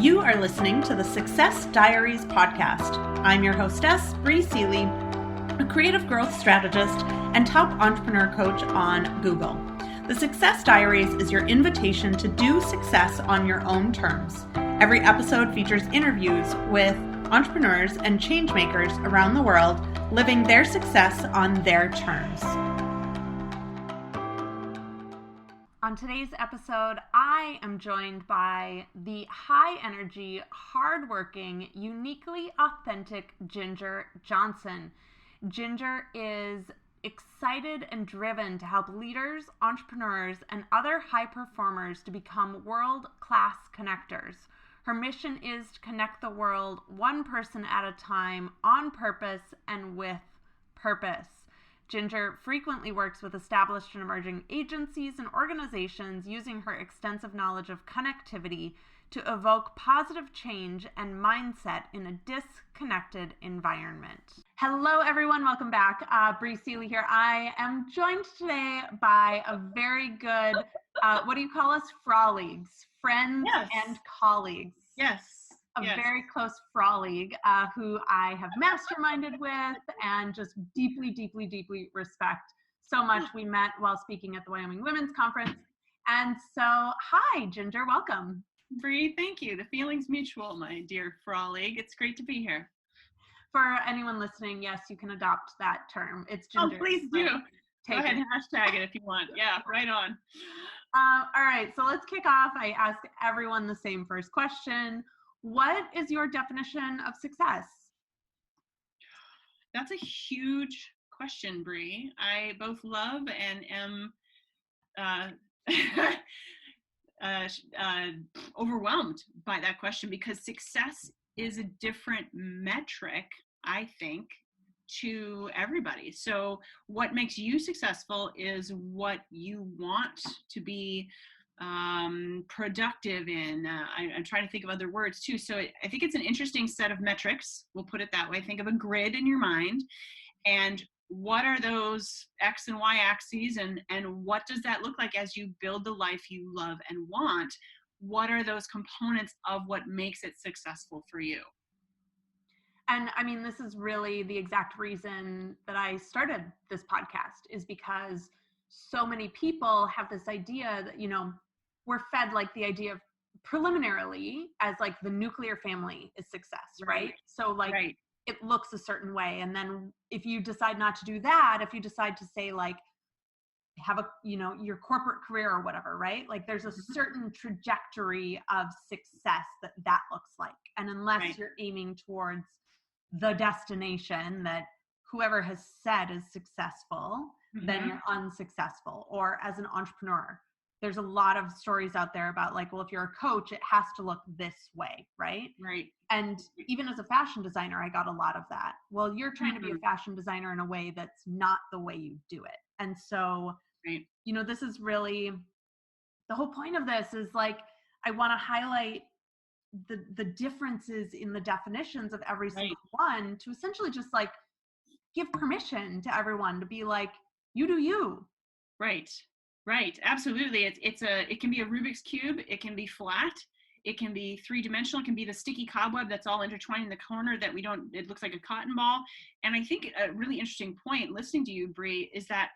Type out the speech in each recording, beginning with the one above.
You are listening to the Success Diaries podcast. I'm your hostess, Bree Seeley, a creative growth strategist and top entrepreneur coach on Google. The Success Diaries is your invitation to do success on your own terms. Every episode features interviews with entrepreneurs and change makers around the world living their success on their terms. On today's episode, I am joined by the high energy, hardworking, uniquely authentic Ginger Johnson. Ginger is excited and driven to help leaders, entrepreneurs, and other high performers to become world-class connectors. Her mission is to connect the world one person at a time on purpose and with purpose. Ginger frequently works with established and emerging agencies and organizations using her extensive knowledge of connectivity to evoke positive change and mindset in a disconnected environment. Hello, everyone. Welcome back. Bree Seeley here. I am joined today by a very good, what do you call us? Froligs, friends and colleagues. Yes. Very close frolic who I have masterminded with and just deeply, deeply, deeply respect so much. We met while speaking at the Wyoming Women's Conference. And so, hi, Ginger, welcome. Bree, thank you. The feeling's mutual, my dear frolic. It's great to be here. For anyone listening, yes, you can adopt that term. It's Ginger. Oh, please do. Go ahead and hashtag it if you want. Yeah, right on. All right, so let's kick off. I ask everyone the same first question. What is your definition of success? That's a huge question, Bree. I both love and am overwhelmed by that question because success is a different metric, I think, to everybody. So what makes you successful is what you want to be productive in. I'm trying to think of other words too. So I think it's an interesting set of metrics. We'll put it that way. Think of a grid in your mind and what are those X and Y axes and what does that look like as you build the life you love and want? What are those components of what makes it successful for you? And I mean, this is really the exact reason that I started this podcast is because so many people have this idea that, you know, we're fed like the idea of preliminarily as like the nuclear family is success, right? So like it looks a certain way. And then if you decide not to do that, if you decide to say like, have a, you know, your corporate career or whatever, right? Like there's a certain trajectory of success that looks like. And unless you're aiming towards the destination that whoever has said is successful, then you're unsuccessful. Or as an entrepreneur, there's a lot of stories out there about like, well, if you're a coach, it has to look this way, right? Right. And even as a fashion designer, I got a lot of that. Well, you're trying to be a fashion designer in a way that's not the way you do it. And so, you know, this is really, the whole point of this is like, I want to highlight the differences in the definitions of every single one to essentially just like give permission to everyone to be like, you do you. Right. Absolutely. It can be a Rubik's Cube. It can be flat. It can be three-dimensional. It can be the sticky cobweb that's all intertwined in the corner that it looks like a cotton ball. And I think a really interesting point listening to you, Bree, is that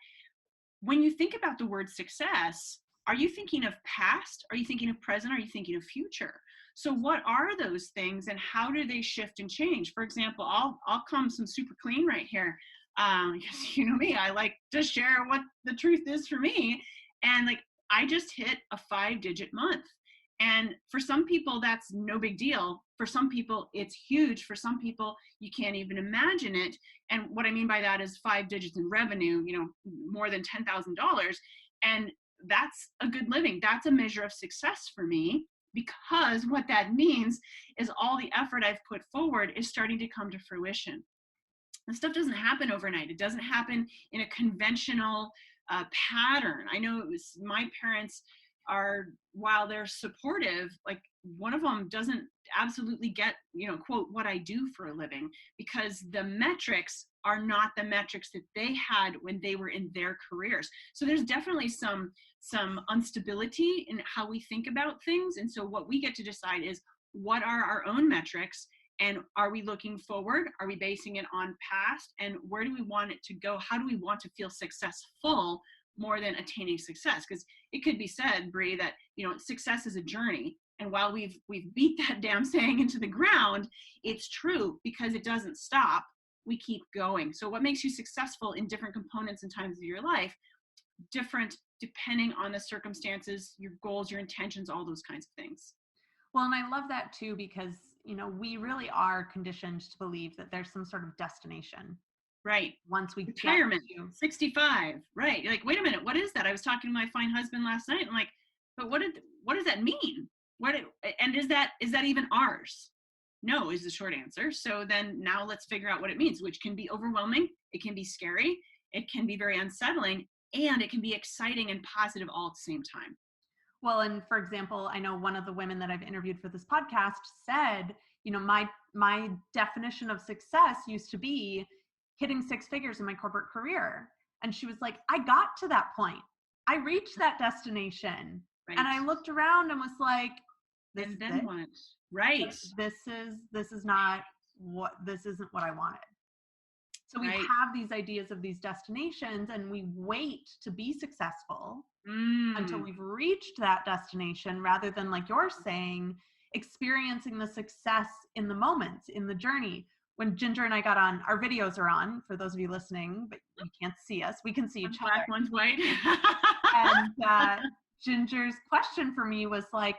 when you think about the word success, are you thinking of past? Are you thinking of present? Are you thinking of future? So what are those things and how do they shift and change? For example, I'll come some super clean right here. Because you know me, I like to share what the truth is for me. And like, I just hit a 5-digit month. And for some people, that's no big deal. For some people, it's huge. For some people, you can't even imagine it. And what I mean by that is 5 digits in revenue, you know, more than $10,000. And that's a good living. That's a measure of success for me because what that means is all the effort I've put forward is starting to come to fruition. This stuff doesn't happen overnight. It doesn't happen in a conventional pattern. I know my parents are, while they're supportive, like one of them doesn't absolutely get, you know, quote, what I do for a living, because the metrics are not the metrics that they had when they were in their careers. So there's definitely some instability in how we think about things. And so what we get to decide is what are our own metrics, and are we looking forward? Are we basing it on past? And where do we want it to go? How do we want to feel successful more than attaining success? Because it could be said, Bree, that success is a journey. And while we've beat that damn saying into the ground, it's true because it doesn't stop. We keep going. So what makes you successful in different components and times of your life, different depending on the circumstances, your goals, your intentions, all those kinds of things. Well, and I love that too, because, we really are conditioned to believe that there's some sort of destination. Right. Once we retirement, get to 65. Right. You're like, wait a minute, what is that? I was talking to my fine husband last night. I'm like, but what does that mean? And is that even ours? No, is the short answer. So then now let's figure out what it means, which can be overwhelming. It can be scary. It can be very unsettling, and it can be exciting and positive all at the same time. Well, and for example, I know one of the women that I've interviewed for this podcast said, my definition of success used to be hitting 6 figures in my corporate career. And she was like, I got to that point. I reached that destination. Right. And I looked around and was like, and then what? Right. This isn't what I wanted. So we have these ideas of these destinations, and we wait to be successful until we've reached that destination, rather than, like you're saying, experiencing the success in the moments, in the journey. When Ginger and I got on, our videos are on for those of you listening, but you can't see us. We can see each other. Black, one's white. And Ginger's question for me was like,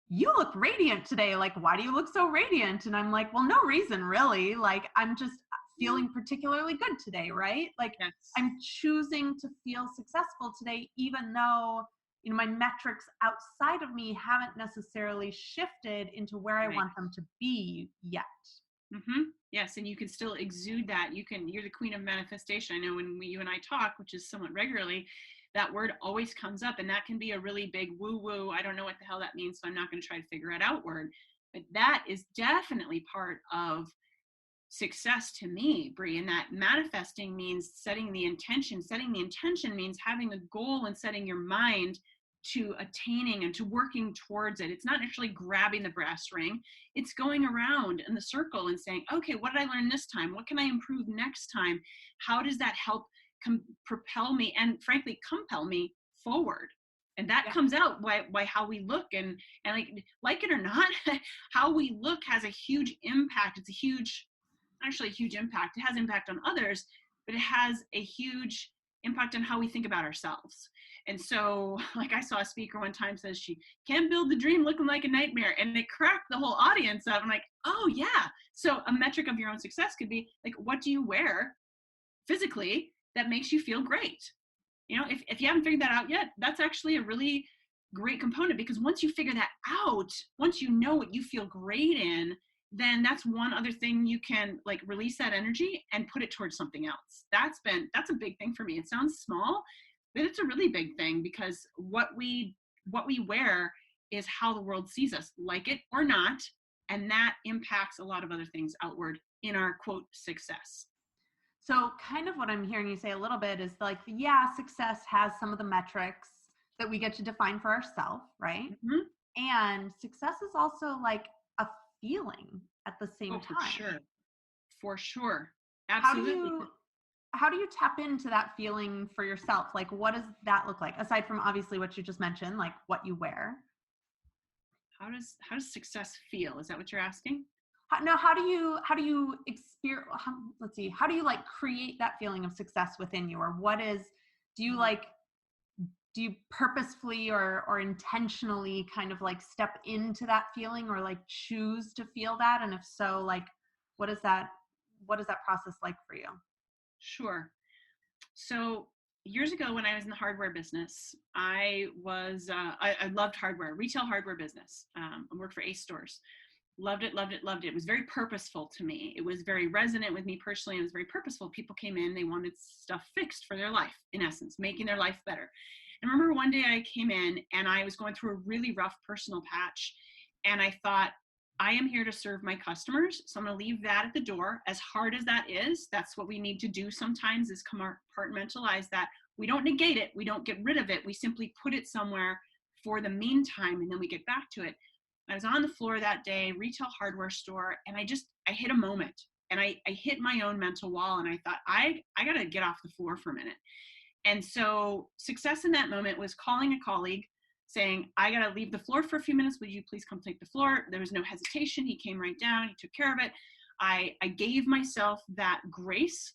you look radiant today. Like, why do you look so radiant? And I'm like, well, no reason really. Like, I'm just feeling particularly good today, right? Like, yes. I'm choosing to feel successful today, even though, my metrics outside of me haven't necessarily shifted into where I want them to be yet. Mm-hmm. Yes, and you can still exude that. You're the queen of manifestation. I know when you and I talk, which is somewhat regularly, that word always comes up, and that can be a really big woo-woo. I don't know what the hell that means, so I'm not going to try to figure it out word. But that is definitely part of success to me, Bree, and that manifesting means setting the intention. Setting the intention means having a goal and setting your mind to attaining and to working towards it. It's not actually grabbing the brass ring. It's going around in the circle and saying, okay, what did I learn this time? What can I improve next time? How does that help propel me and frankly compel me forward? And that comes out by how we look, and like it or not, how we look has a huge impact. It's a huge impact. It has impact on others, but it has a huge impact on how we think about ourselves. And so, like, I saw a speaker one time says she can't build the dream looking like a nightmare, and it cracked the whole audience up. I'm like, oh yeah. So a metric of your own success could be like, what do you wear physically that makes you feel great? If you haven't figured that out yet, that's actually a really great component, because once you figure that out, once you know what you feel great in, then that's one other thing you can like release that energy and put it towards something else. That's a big thing for me. It sounds small, but it's a really big thing, because what we wear is how the world sees us, like it or not. And that impacts a lot of other things outward in our quote success. So kind of what I'm hearing you say a little bit is like, yeah, success has some of the metrics that we get to define for ourselves, right? Mm-hmm. And success is also like a feeling at the same time. For sure. Absolutely. How do you tap into that feeling for yourself? Like, what does that look like? Aside from obviously what you just mentioned, like what you wear. How does success feel? Is that what you're asking? How do you experience, how do you like create that feeling of success within you? Or do you purposefully or intentionally kind of like step into that feeling, or like choose to feel that? And if so, like, what is that process like for you? Sure. So years ago when I was in the hardware business, I loved hardware, retail hardware business. I worked for Ace Stores. Loved it. It was very purposeful to me. It was very resonant with me personally. It was very purposeful. People came in, they wanted stuff fixed for their life, in essence, making their life better. And I remember one day I came in and I was going through a really rough personal patch. And I thought, I am here to serve my customers. So I'm going to leave that at the door. As hard as that is, that's what we need to do sometimes, is compartmentalize that. We don't negate it. We don't get rid of it. We simply put it somewhere for the meantime, and then we get back to it. I was on the floor that day, retail hardware store, and I hit a moment, and I hit my own mental wall, and I thought, I got to get off the floor for a minute. And so success in that moment was calling a colleague saying, I got to leave the floor for a few minutes. Would you please come take the floor? There was no hesitation. He came right down. He took care of it. I gave myself that grace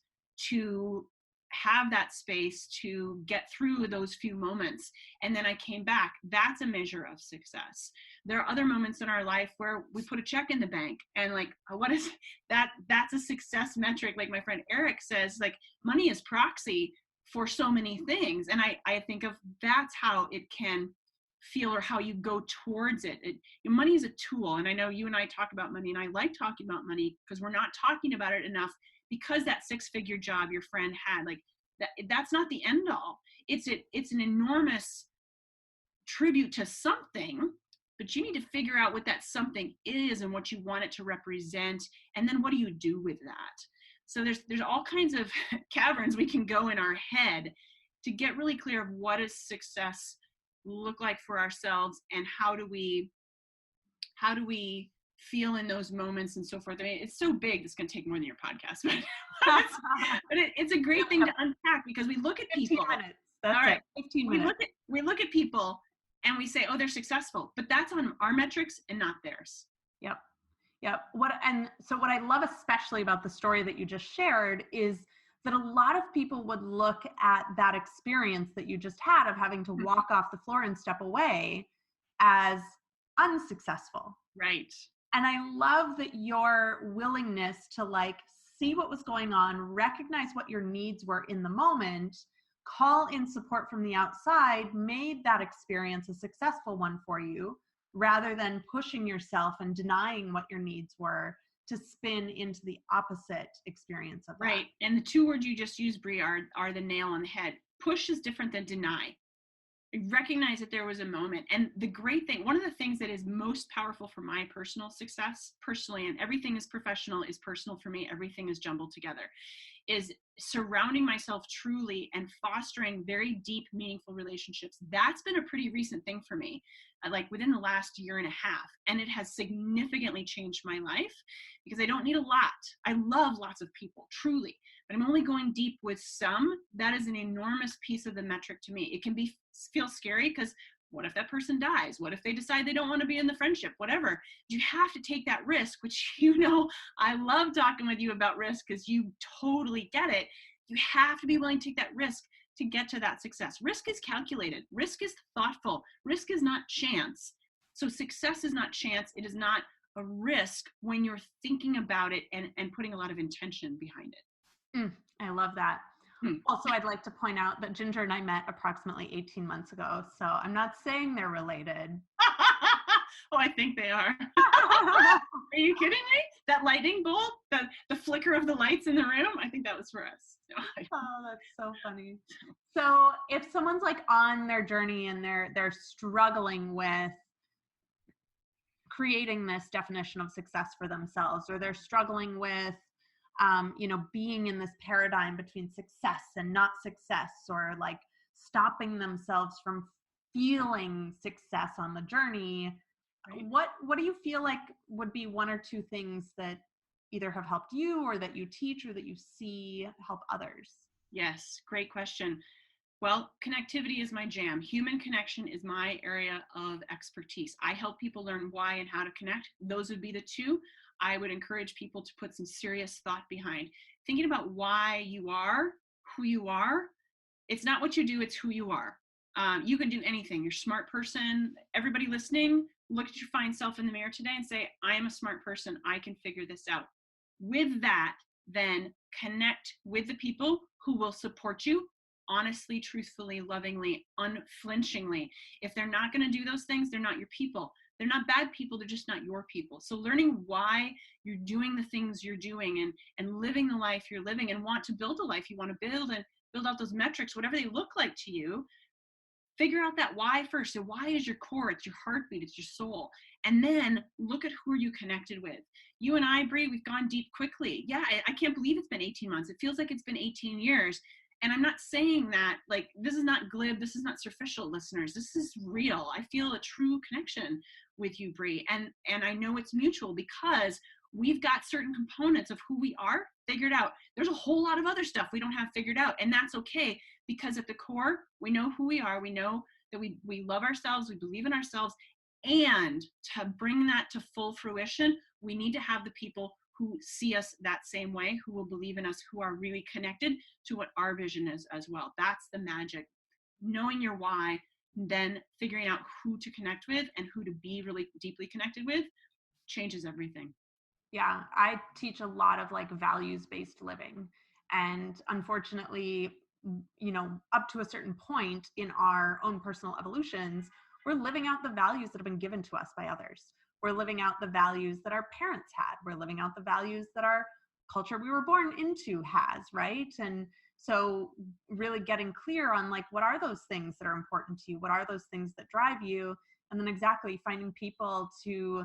to have that space to get through those few moments. And then I came back. That's a measure of success. There are other moments in our life where we put a check in the bank and like, what is that? That's a success metric. Like my friend Eric says, like money is proxy for so many things. And I think of that's how it can feel or how you go towards it. Money is a tool. And I know you and I talk about money, and I like talking about money because we're not talking about it enough, because that 6-figure job your friend had, like that's not the end all. It's an enormous tribute to something, but you need to figure out what that something is and what you want it to represent. And then what do you do with that? So there's all kinds of caverns we can go in our head to get really clear of what does success look like for ourselves, and how do we feel in those moments and so forth. I mean, it's so big, it's going to take more than your podcast, but it's a great thing to unpack, because we look at people. 15 minutes. That's all right, 15 minutes. We look at people and we say, oh, they're successful, but that's on our metrics and not theirs. Yep. What I love especially about the story that you just shared is that a lot of people would look at that experience that you just had of having to walk off the floor and step away as unsuccessful. Right. And I love that your willingness to like see what was going on, recognize what your needs were in the moment, call in support from the outside, made that experience a successful one for you, rather than pushing yourself and denying what your needs were to spin into the opposite experience of that. Right. And the two words you just used, Brie, are the nail on the head. Push is different than deny. Recognize that there was a moment. And the great thing, one of the things that is most powerful for my personal success, personally, and everything is professional, is personal for me, everything is jumbled together, is surrounding myself truly and fostering very deep, meaningful relationships. That's been a pretty recent thing for me, like within the last year and a half. And it has significantly changed my life, because I don't need a lot. I love lots of people, truly, but I'm only going deep with some. That is an enormous piece of the metric to me. It can feel scary, because what if that person dies? What if they decide they don't want to be in the friendship? Whatever. You have to take that risk, which, I love talking with you about risk because you totally get it. You have to be willing to take that risk to get to that success. Risk is calculated. Risk is thoughtful. Risk is not chance. So success is not chance. It is not a risk when you're thinking about it and putting a lot of intention behind it. I love that. Also, I'd like to point out that Ginger and I met approximately 18 months ago, so I'm not saying they're related. Oh, I think they are. Are you kidding me? That lightning bolt, the flicker of the lights in the room, I think that was for us. Oh, that's so funny. So if someone's like on their journey and they're struggling with creating this definition of success for themselves, or they're struggling with being in this paradigm between success and not success, or like stopping themselves from feeling success on the journey, right? What do you feel like would be one or two things that either have helped you, or that you teach, or that you see help others? Yes, great question. Well, connectivity is my jam. Human connection is my area of expertise. I help people learn why and how to connect. Those would be the two. I would encourage people to put some serious thought behind thinking about why you are who you are. It's not what you do, it's who you are. You can do anything. You're a smart person. Everybody listening, look at your fine self in the mirror today and say, I am a smart person. I can figure this out. With that, then connect with the people who will support you honestly, truthfully, lovingly, unflinchingly. If they're not going to do those things, they're not your people. They're not bad people, they're just not your people. So learning why you're doing the things you're doing and living the life you're living, and want to build a life you want to build, and build out those metrics, whatever they look like to you, figure out that why first. So why is your core, it's your heartbeat, it's your soul. And then look at who are you connected with. You and I, Brie, we've gone deep quickly. Yeah, I can't believe it's been 18 months. It feels like it's been 18 years. And I'm not saying that, like, this is not glib, this is not superficial, listeners. This is real. I feel a true connection with you, Bree. And I know it's mutual because we've got certain components of who we are figured out. There's a whole lot of other stuff we don't have figured out. And that's okay, because at the core, we know who we are. We know that we love ourselves, we believe in ourselves. And to bring that to full fruition, we need to have the people who see us that same way, who will believe in us, who are really connected to what our vision is as well. That's the magic. Knowing your why, then figuring out who to connect with and who to be really deeply connected with changes everything. Yeah, I teach a lot of like values-based living. And unfortunately, up to a certain point in our own personal evolutions, we're living out the values that have been given to us by others. We're living out the values that our parents had. We're living out the values that our culture we were born into has, right? And so really getting clear on like, what are those things that are important to you? What are those things that drive you? And then exactly finding people to,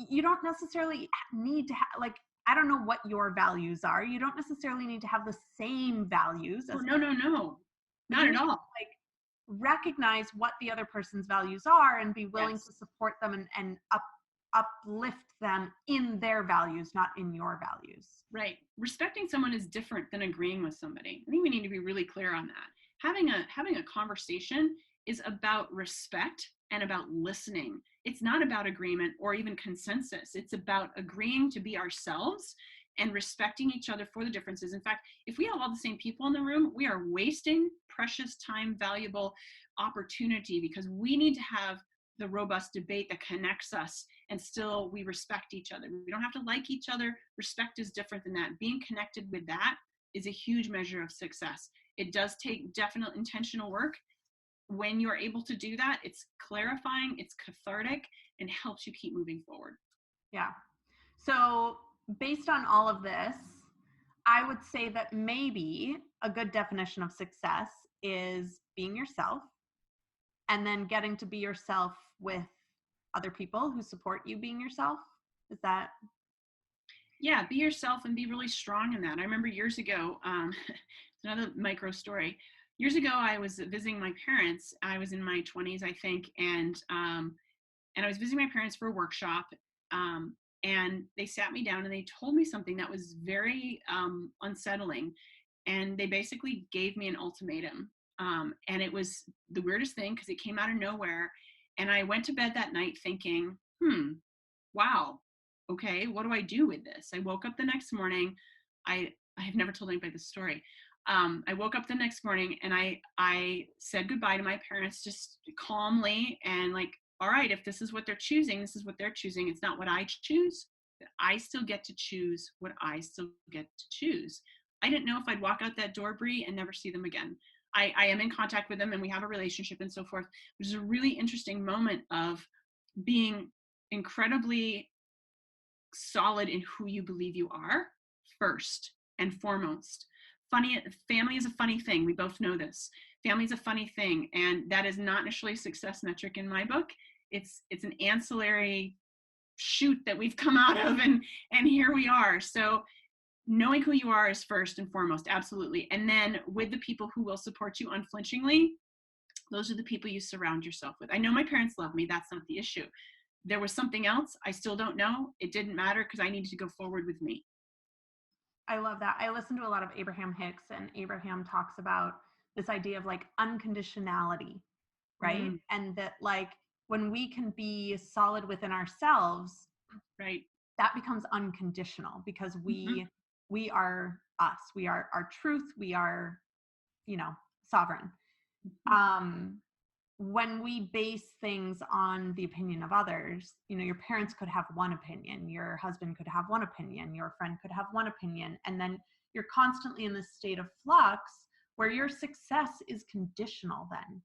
you don't necessarily need to like, I don't know what your values are. You don't necessarily need to have the same values as No, no, no, but not you at need to all. like recognize what the other person's values are and be willing to Yes. support them and uplift them in their values, not in your values. Right. Respecting someone is different than agreeing with somebody. I think we need to be really clear on that. Having a conversation is about respect and about listening. It's not about agreement or even consensus. It's about agreeing to be ourselves and respecting each other for the differences. In fact, if we have all the same people in the room, we are wasting precious time, valuable opportunity, because we need to have the robust debate that connects us and still we respect each other. We don't have to like each other. Respect is different than that. Being connected with that is a huge measure of success. It does take definite intentional work. When you're able to do that, it's clarifying, it's cathartic, and helps you keep moving forward. Yeah. So based on all of this, I would say that maybe a good definition of success is being yourself and then getting to be yourself with other people who support you being yourself. Is that? Yeah, be yourself and be really strong in that. I remember years ago, it's another micro story. Years ago, I was visiting my parents. I was in my 20s, I think, and I was visiting my parents for a workshop. And they sat me down and they told me something that was very unsettling. And they basically gave me an ultimatum. And it was the weirdest thing because it came out of nowhere. And I went to bed that night thinking, wow, okay, what do I do with this? I woke up the next morning. I have never told anybody this story. I woke up the next morning and I said goodbye to my parents just calmly and like, all right, if this is what they're choosing, this is what they're choosing. It's not what I choose. I still get to choose what I still get to choose. I didn't know if I'd walk out that door, Bree, and never see them again. I am in contact with them and we have a relationship and so forth, which is a really interesting moment of being incredibly solid in who you believe you are first and foremost. Family is a funny thing. We both know this. Family is a funny thing, and that is not necessarily a success metric in my book. It's an ancillary shoot that we've come out of, and here we are. So knowing who you are is first and foremost, absolutely. And then with the people who will support you unflinchingly, those are the people you surround yourself with. I know my parents love me. That's not the issue. There was something else. I still don't know. It didn't matter because I needed to go forward with me. I love that. I listen to a lot of Abraham Hicks, and Abraham talks about this idea of like unconditionality, right? Mm, And that like when we can be solid within ourselves, right. that becomes unconditional because Mm-hmm. we are us. We are our truth. We are, sovereign. Mm-hmm. Um, when we base things on the opinion of others, your parents could have one opinion, your husband could have one opinion, your friend could have one opinion, and then you're constantly in this state of flux where your success is conditional then,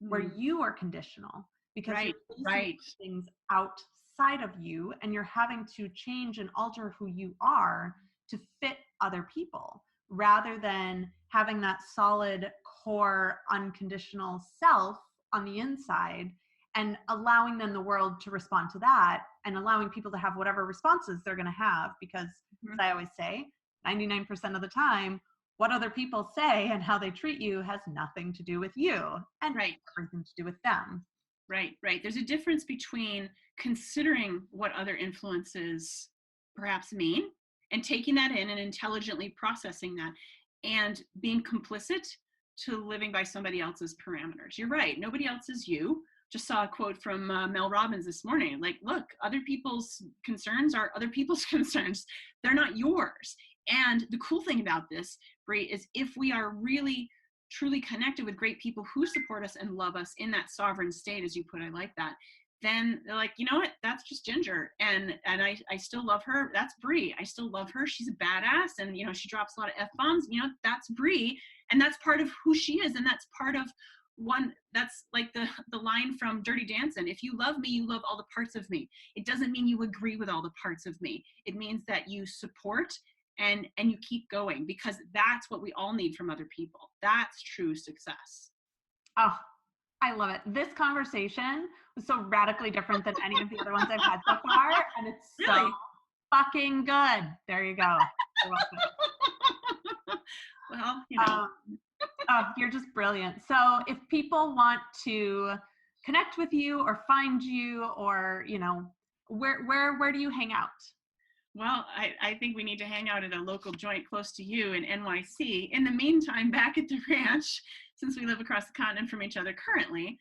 where Mm, you are conditional because you're right. basing Right. things outside of you and you're having to change and alter who you are to fit other people rather than having that solid core unconditional self on the inside and allowing then the world to respond to that and allowing people to have whatever responses they're going to have because Mm-hmm. as I always say 99% of the time what other people say and how they treat you has nothing to do with you and everything to do with them. Right. There's a difference between considering what other influences perhaps mean and taking that in and intelligently processing that, and being complicit to living by somebody else's parameters. You're right. Nobody else is you. Just saw a quote from Mel Robbins this morning. Like, look, other people's concerns are other people's concerns. They're not yours. And the cool thing about this, Brie, is if we are really truly connected with great people who support us and love us in that sovereign state, as you put, I like that, then they're like, you know what, that's just Ginger. And I still love her. That's Brie. I still love her. She's a badass. And, you know, she drops a lot of F-bombs. You know, that's Brie. And that's part of who she is. And that's part of that's like the line from Dirty Dancing. If you love me, you love all the parts of me. It doesn't mean you agree with all the parts of me. It means that you support and you keep going, because that's what we all need from other people. That's true success. Oh, I love it. This conversation was so radically different than any of the other ones I've had so far, and it's so fucking good. There you go. You're welcome. Well, you know. You're just brilliant. So if people want to connect with you or find you, or, you know, where do you hang out? Well, I think we need to hang out at a local joint close to you in NYC. In the meantime, back at the ranch, since we live across the continent from each other currently,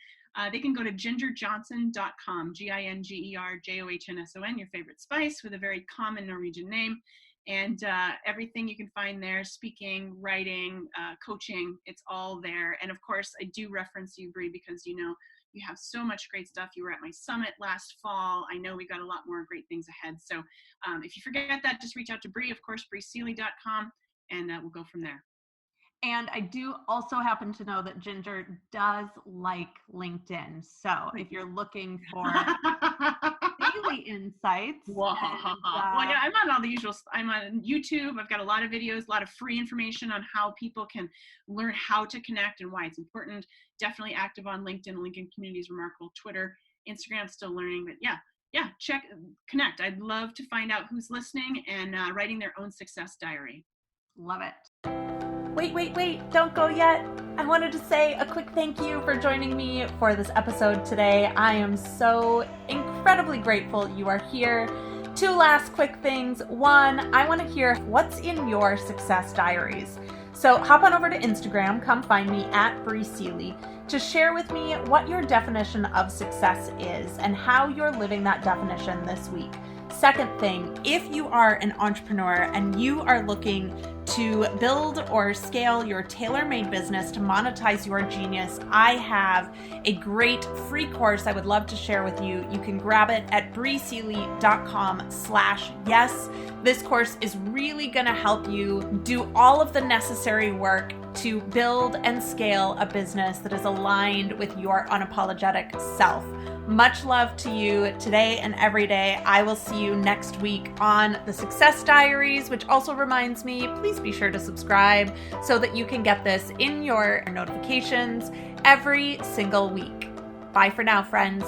they can go to gingerjohnson.com, GINGERJOHNSON, your favorite spice with a very common Norwegian name. And everything you can find there, speaking, writing, coaching, it's all there. And of course, I do reference you, Brie, because, you know, you have so much great stuff. You were at my summit last fall. I know we got a lot more great things ahead. So if you forget that, just reach out to Brie, of course, BrieSeely.com, and we'll go from there. And I do also happen to know that Ginger does like LinkedIn. So if you're looking for daily insights. Well, yeah, I'm on all the usual. I'm on YouTube. I've got a lot of videos, a lot of free information on how people can learn how to connect and why it's important. Definitely active on LinkedIn. LinkedIn community is remarkable. Twitter, Instagram, still learning. But yeah, connect. I'd love to find out who's listening and writing their own success diary. Love it. Wait, don't go yet. I wanted to say a quick thank you for joining me for this episode today. I am so incredibly grateful you are here. 2 last quick things. 1, I want to hear what's in your success diaries. So hop on over to Instagram, come find me at Brie Seely, to share with me what your definition of success is and how you're living that definition this week. Second thing, if you are an entrepreneur and you are looking to build or scale your tailor-made business to monetize your genius, I have a great free course I would love to share with you. You can grab it at brieseely.com/yes. This course is really going to help you do all of the necessary work to build and scale a business that is aligned with your unapologetic self. Much love to you today and every day. I will see you next week on the Success Diaries, which also reminds me, please be sure to subscribe so that you can get this in your notifications every single week. Bye for now, friends.